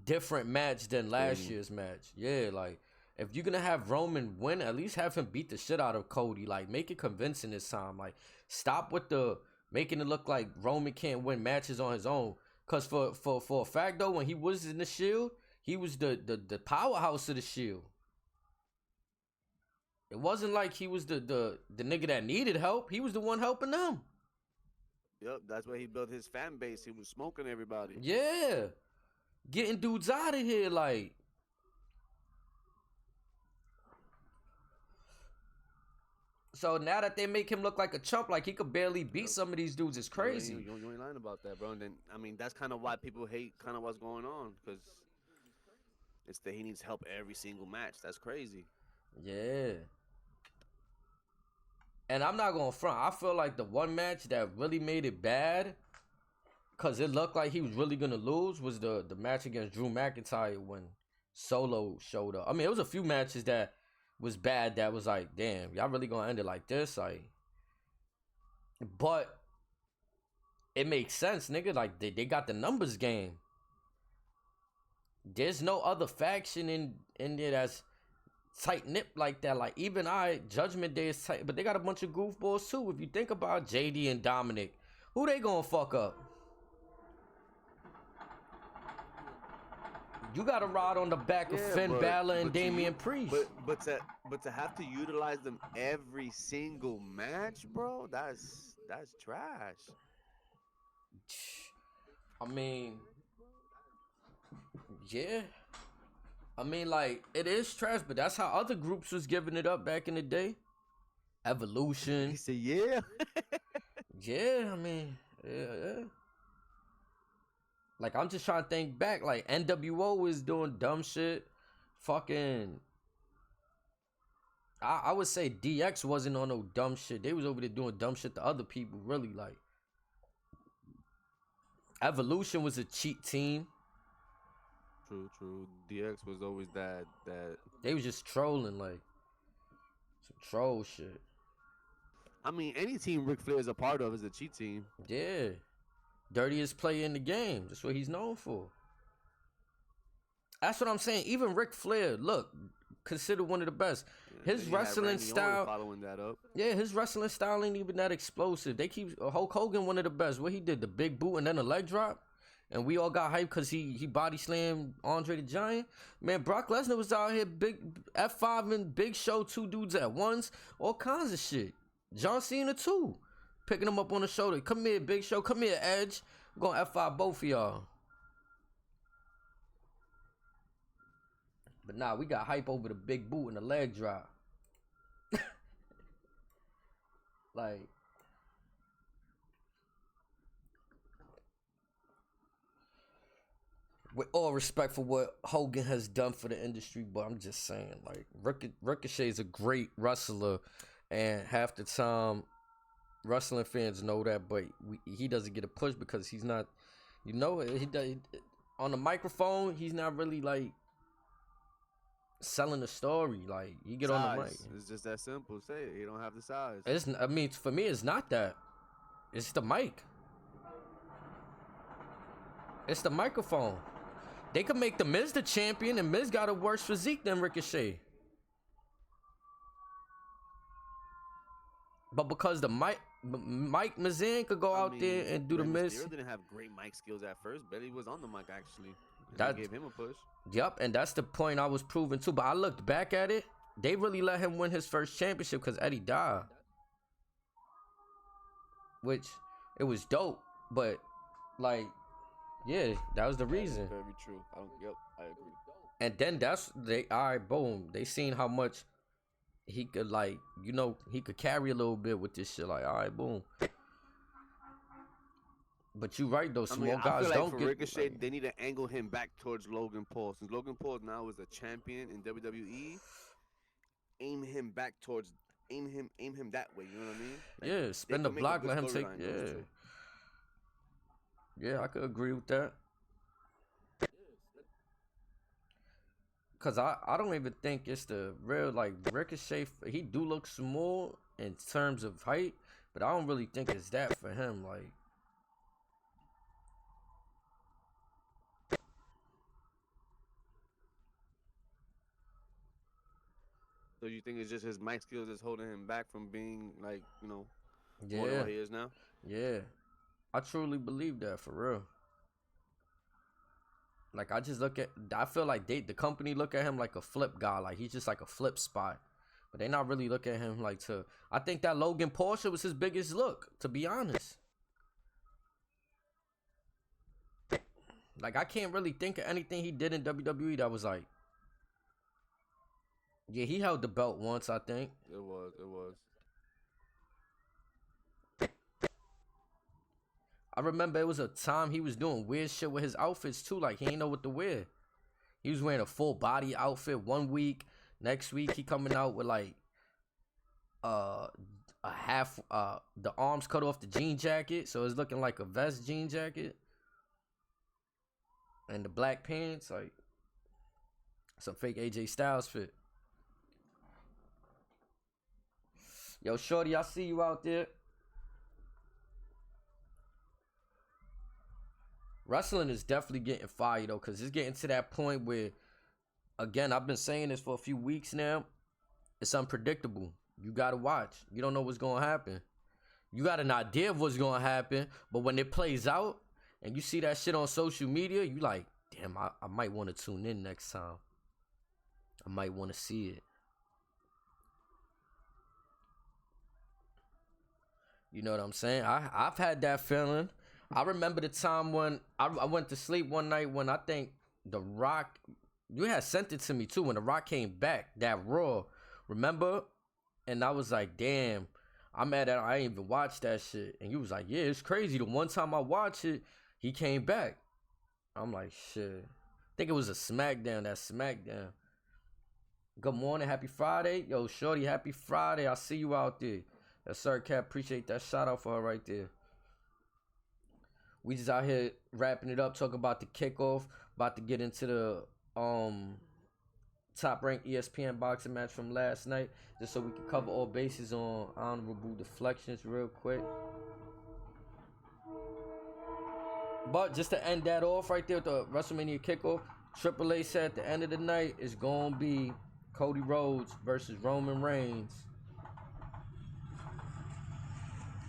different match than last year's match. Yeah, like, if you're gonna have Roman win, at least have him beat the shit out of Cody. Like, make it convincing this time. Like, stop with the making it look like Roman can't win matches on his own. Cause for a fact though, when he was in the Shield, he was the powerhouse of the Shield. It wasn't like he was the nigga that needed help. He was the one helping them. Yep, that's where he built his fan base. He was smoking everybody. Yeah. Getting dudes out of here, like. So now that they make him look like a chump, like he could barely beat some of these dudes, it's crazy. You ain't lying about that, bro. And then, I mean, that's kind of why people hate kind of what's going on. Because it's that he needs help every single match. That's crazy. Yeah. And I'm not going to front. I feel like the one match that really made it bad, because it looked like he was really going to lose, was the match against Drew McIntyre when Solo showed up. I mean, it was a few matches that was bad that was like, damn, y'all really going to end it like this? Like, but it makes sense, nigga. Like, they got the numbers game. There's no other faction in there that's tight-knit like that. Like, even Judgment Day is tight, but they got a bunch of goofballs too. If you think about JD and Dominic, who they gonna fuck up? You gotta ride on the back of Finn Balor and Damian Priest. But to have to utilize them every single match, bro, that's trash. I mean, yeah. I mean, like, it is trash, but that's how other groups was giving it up back in the day. Evolution. He said, yeah. Yeah, I mean, yeah. Like, I'm just trying to think back. Like, NWO was doing dumb shit. Fucking, I would say DX wasn't on no dumb shit. They was over there doing dumb shit to other people, really. Like, Evolution was a cheat team. True. DX was always that. They was just trolling, like, some troll shit. I mean, any team Ric Flair is a part of is a cheat team. Yeah. Dirtiest player in the game. That's what he's known for. That's what I'm saying. Even Ric Flair, look, considered one of the best. His wrestling style. Following that up. Yeah, his wrestling style ain't even that explosive. They keep Hulk Hogan one of the best. What he did, the big boot and then a leg drop. And we all got hyped because he body slammed Andre the Giant. Man, Brock Lesnar was out here, big F5 and Big Show, two dudes at once. All kinds of shit. John Cena too. Picking him up on the shoulder. Come here, Big Show. Come here, Edge. I'm going to F5 both of y'all. But nah, we got hype over the big boot and the leg drop. Like, with all respect for what Hogan has done for the industry, but I'm just saying, like, Ricochet is a great wrestler, and half the time, wrestling fans know that, but he doesn't get a push because he's not, on the microphone, he's not really, like, selling the story. Like, you get on the mic. It's just that simple. Say it. You don't have the size. For me, it's not that. It's the mic. It's the microphone. They could make the Miz the champion, and Miz got a worse physique than Ricochet. But because the Mike Mizan could go out there and do the Miz. Mysterio didn't have great mic skills at first, but he was on the mic actually. That gave him a push. Yep, and that's the point I was proving too. But I looked back at it. They really let him win his first championship because Eddie died. Which, it was dope. But, like, yeah, that was the reason. Very true. I agree. And then alright, boom. They seen how much he could, like, he could carry a little bit with this shit. Like, alright, boom. But you right though, small guys I feel like don't for get. Ricochet, Like, they need to angle him back towards Logan Paul. Since Logan Paul now is a champion in WWE, aim him that way. You know what I mean? Like, yeah, spin the block, let him take. Yeah, I could agree with that. Cause I don't even think it's the real, like, Ricochet. He do look small in terms of height, but I don't really think it's that for him. Like. So you think it's just his mic skills that's holding him back from being, like, more than Yeah, what he is now? yeah, I truly believe that, for real. Like, I feel like the company look at him like a flip guy, like he's just like a flip spot. But they're not really looking at him like to. I think that Logan Paul shit was his biggest look, to be honest. Like, I can't really think of anything he did in WWE that was like. Yeah, he held the belt once, I think. It was. I remember it was a time he was doing weird shit with his outfits too. Like, he ain't know what to wear. He was wearing a full body outfit one week. Next week, he coming out with like a half, the arms cut off the jean jacket. So it's looking like a vest jean jacket. And the black pants, like some fake AJ Styles fit. Yo, shorty, I see you out there. Wrestling is definitely getting fire, though, because it's getting to that point where, again, I've been saying this for a few weeks now. It's unpredictable. You got to watch. You don't know what's going to happen. You got an idea of what's going to happen, but when it plays out and you see that shit on social media, you like, damn, I might want to tune in next time. I might want to see it. You know what I'm saying? I've had that feeling. I remember the time when I went to sleep one night when I think The Rock, you had sent it to me too, when The Rock came back, that Raw, remember? And I was like, damn, I'm mad that I ain't even watched that shit. And you was like, yeah, it's crazy. The one time I watched it, he came back. I'm like, shit. I think it was a SmackDown, that SmackDown. Good morning, happy Friday. Yo, shorty, happy Friday. I see you out there. Yes, sir, Cap. Appreciate that shout out for her right there. We just out here wrapping it up, talking about the kickoff. About to get into the top ranked ESPN boxing match from last night, just so we can cover all bases on honorable deflections real quick. But just to end that off right there with the WrestleMania kickoff, Triple A said at the end of the night is going to be Cody Rhodes versus Roman Reigns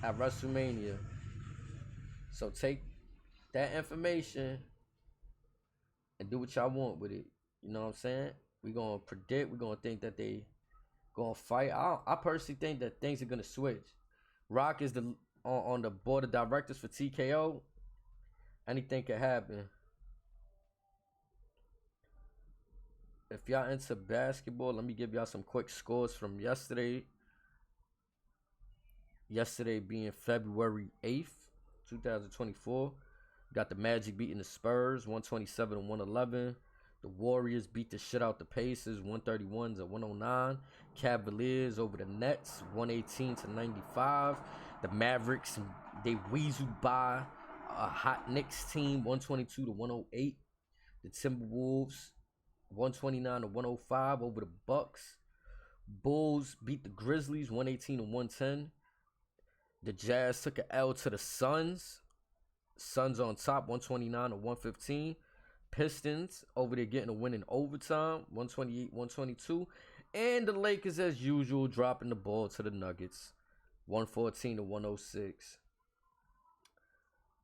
at WrestleMania. So take that information and do what y'all want with it. You know what I'm saying? We're going to predict. We're going to think that they going to fight. I personally think that things are going to switch. Rock is on the board of directors for TKO. Anything can happen. If y'all into basketball, let me give y'all some quick scores from yesterday. Yesterday being February 8th, 2024. Got the Magic beating the Spurs 127-111. The Warriors beat the shit out the Pacers 131-109. Cavaliers over the Nets 118-95. The Mavericks, they weaseled by a hot Knicks team 122-108. The Timberwolves 129-105 over the Bucks. Bulls beat the Grizzlies 118-110. The Jazz took an L to the Suns. Suns on top 129-115. Pistons over there getting a win in overtime 128-122. And the Lakers as usual dropping the ball to the Nuggets 114-106.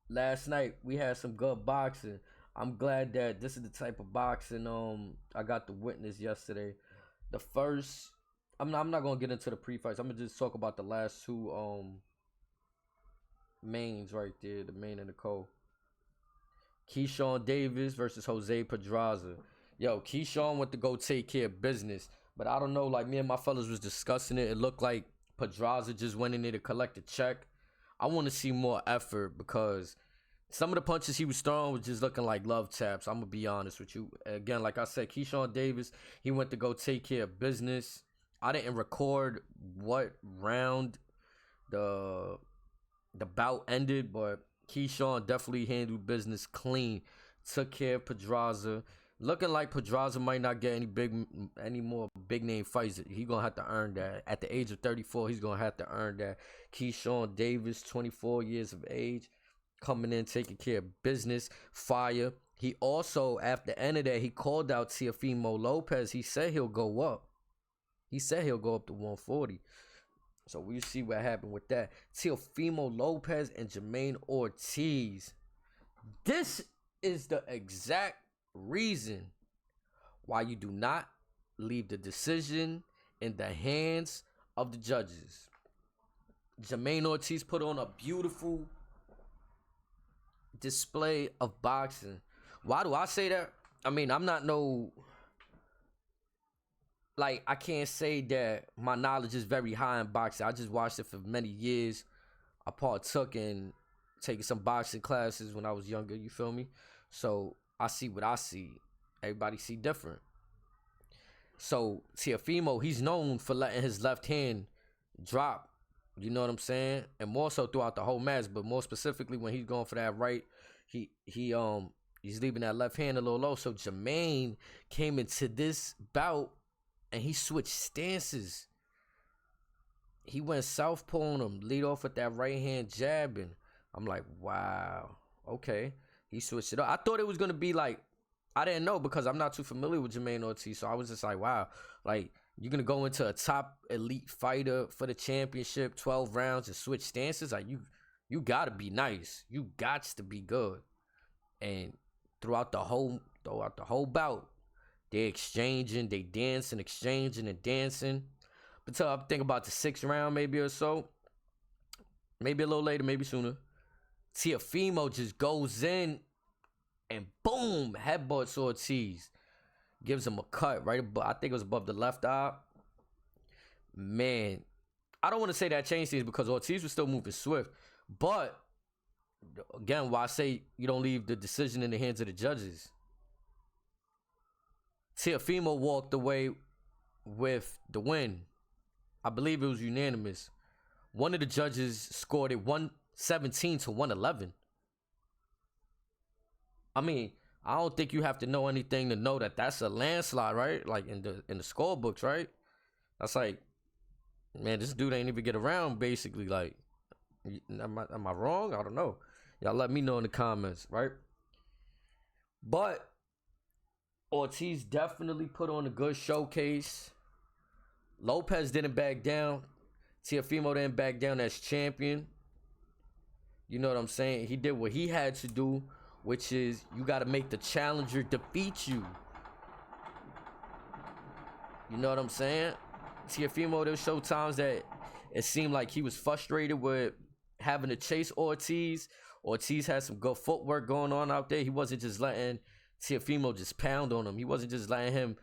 Last night we had some good boxing. I'm glad that this is the type of boxing I got to witness yesterday. The first, I'm not gonna get into the pre-fights. I'm gonna just talk about the last two mains right there, the main and the co. Keyshawn Davis versus Jose Pedraza. Yo, Keyshawn went to go take care of business, but I don't know, like me and my fellas was discussing it. It looked like Pedraza just went in there to collect a check. I want to see more effort because some of the punches he was throwing was just looking like love taps. I'm going to be honest with you. Again, like I said, Keyshawn Davis, he went to go take care of business. I didn't record what round the bout ended, but Keyshawn definitely handled business clean. Took care of Pedraza. Looking like Pedraza might not get any more big name fights. He's going to have to earn that. At the age of 34, he's going to have to earn that. Keyshawn Davis, 24 years of age, coming in, taking care of business. Fire. He also, after the end of that, he called out Teofimo Lopez. He said he'll go up. He said he'll go up to 140. So we'll see what happened with that. Teofimo Lopez and Jermaine Ortiz. This is the exact reason why you do not leave the decision in the hands of the judges. Jermaine Ortiz put on a beautiful display of boxing. Why do I say that? I mean, I'm not no... Like, I can't say that my knowledge is very high in boxing. I just watched it for many years. I partook in taking some boxing classes when I was younger, you feel me? So, I see what I see. Everybody see different. So, Teofimo, he's known for letting his left hand drop. You know what I'm saying? And more so throughout the whole match, but more specifically when he's going for that right, he's leaving that left hand a little low. So, Jermaine came into this bout and he switched stances. He went southpaw on him, lead off with that right hand jabbing. I'm like, wow, okay. He switched it up. I thought it was going to be like, I didn't know because I'm not too familiar with Jermaine Ortiz. So I was just like, wow, like you're going to go into a top elite fighter for the championship, 12 rounds and switch stances? Like you got to be nice. You got to be good. And throughout the whole bout, they exchanging, they dancing, exchanging and dancing. But I'm thinking about the 6th round maybe or so. Maybe a little later, maybe sooner. Teofimo just goes in and boom, headbutts Ortiz. Gives him a cut right above, I think it was above the left eye. Man, I don't want to say that changed things because Ortiz was still moving swift. But, again, why I say you don't leave the decision in the hands of the judges. Teofimo walked away with the win. I believe it was unanimous. One of the judges scored it 117 to 111. I mean, I don't think you have to know anything to know that that's a landslide, right? Like in the scorebooks, right? That's like, man, this dude ain't even get around, basically. Like, am I wrong? I don't know. Y'all let me know in the comments, right? But Ortiz definitely put on a good showcase. Lopez didn't back down. Teofimo didn't back down as champion. You know what I'm saying? He did what he had to do, which is you got to make the challenger defeat you. You know what I'm saying? Teofimo, there show times that it seemed like he was frustrated with having to chase Ortiz. Ortiz had some good footwork going on out there. He wasn't just letting Teofimo just pound on him. He wasn't just letting him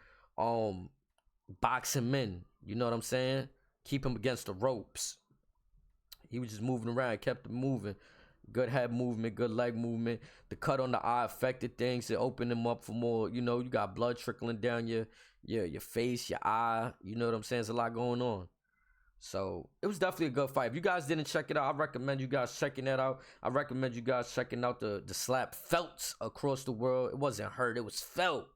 box him in. You know what I'm saying? Keep him against the ropes. He was just moving around, kept him moving. Good head movement, good leg movement. The cut on the eye affected things. It opened him up for more. You know, you got blood trickling down your face, your eye. You know what I'm saying? There's a lot going on. So, it was definitely a good fight. If you guys didn't check it out, I recommend you guys checking that out. I recommend you guys checking out the slap felt across the world. It wasn't hurt. It was felt.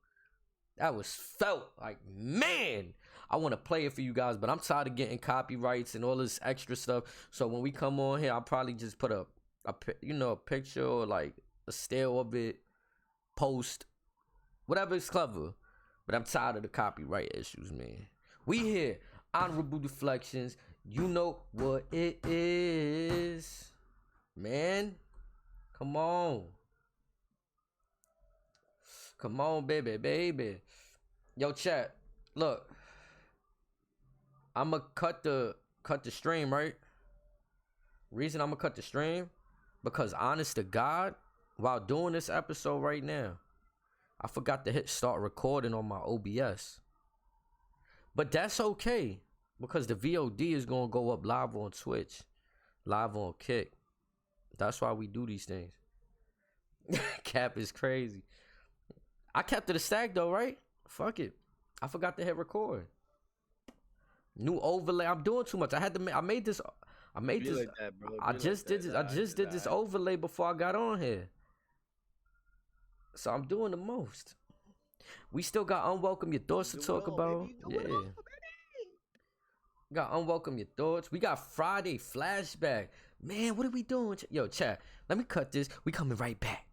That was felt. Like, man, I want to play it for you guys, but I'm tired of getting copyrights and all this extra stuff. So, when we come on here, I'll probably just put a picture or like a still of it, post, whatever is clever. But I'm tired of the copyright issues, man. We here, Honorable Deflections. You know what it is, man. Come on, baby. Yo, chat. Look, I'ma cut the stream, right? Reason I'ma cut the stream. Because honest to God, while doing this episode right now, I forgot to hit start recording on my OBS. But that's okay. Because the VOD is going to go up live on Twitch. Live on Kick. That's why we do these things. Cap is crazy. I kept it a stack though, right? Fuck it. I forgot to hit record. New overlay. I'm doing too much. I made this... Like that, bro. I just did this overlay before I got on here. So I'm doing the most. We still got Unwelcome Your Thoughts to talk about. Yeah. Got Unwelcome Your Thoughts. We got Friday Flashback. Man, what are we doing? Yo, chat. Let me cut this. We coming right back.